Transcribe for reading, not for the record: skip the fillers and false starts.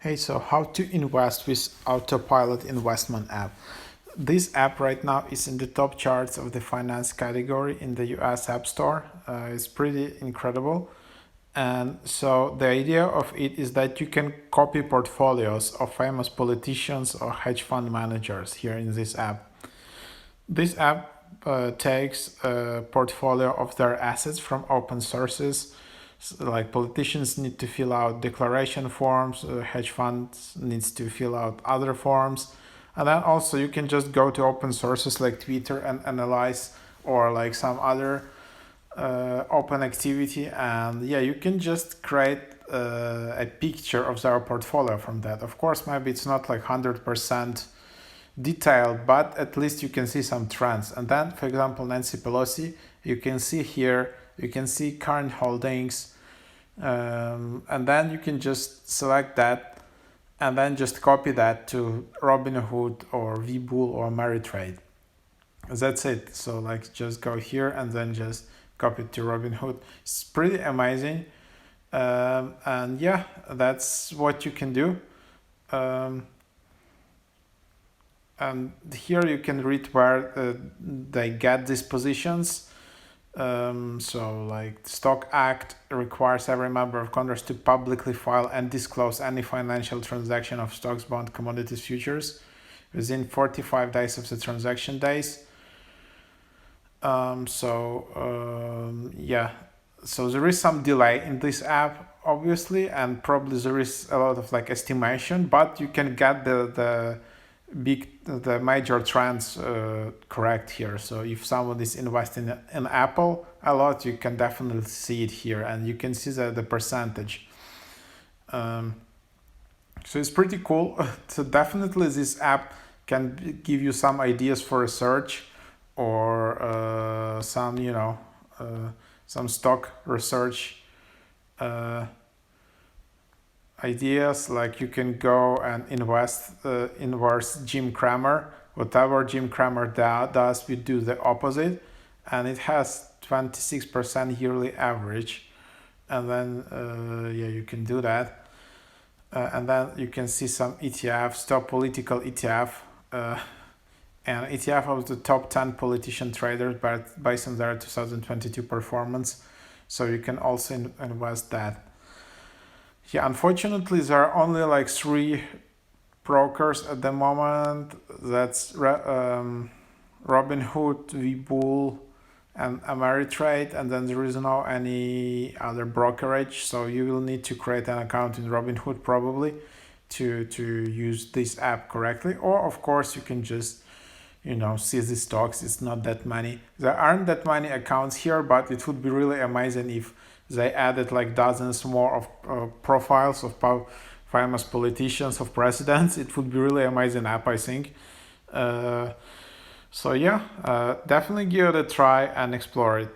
Hey, so how to invest with Autopilot Investment app? This app right now is in the top charts of the finance category in the US App Store. It's pretty incredible. And so the idea of it is that you can copy portfolios of famous politicians or hedge fund managers here in this app. This app takes a portfolio of their assets from open sources. Like politicians need to fill out declaration forms, hedge funds needs to fill out other forms, and then also you can just go to open sources like Twitter and analyze, or like some other open activity, and yeah, you can just create a picture of their portfolio from that. Of course, maybe it's not like 100% detailed, but at least you can see some trends. And then, for example, Nancy Pelosi, you can see here, you can see current holdings, and then you can just select that and then just copy that to Robinhood or Webull or Ameritrade. That's it. So like just go here and then just copy it to Robinhood. It's pretty amazing. And yeah, that's what you can do. Um, and here you can read where they get these positions. So like Stock Act requires every member of Congress to publicly file and disclose any financial transaction of stocks, bond, commodities, futures within 45 days of the transaction days. Yeah, so there is some delay in this app, obviously, and probably there is a lot of like estimation, but you can get the major trends correct here. So if someone is investing in Apple a lot, you can definitely see it here, and you can see the percentage. So it's pretty cool. So definitely this app can give you some ideas for research, or some stock research ideas. Like you can go and inverse Jim Cramer. Whatever Jim Cramer does, we do the opposite, and it has 26% yearly average. And then yeah, you can do that. And then you can see some ETF, stock political ETF, and ETF of the top 10 politician traders based on their 2022 performance. So you can also invest that. Yeah, unfortunately, there are only like three brokers at the moment. That's Robinhood, Webull, and Ameritrade, and then there is no any other brokerage. So you will need to create an account in Robinhood probably to use this app correctly. Or of course, you can just see the stocks. It's not that many. There aren't that many accounts here, but it would be really amazing if they added like dozens more of profiles of famous politicians, of presidents. It would be really amazing app, I think. So yeah, definitely give it a try and explore it.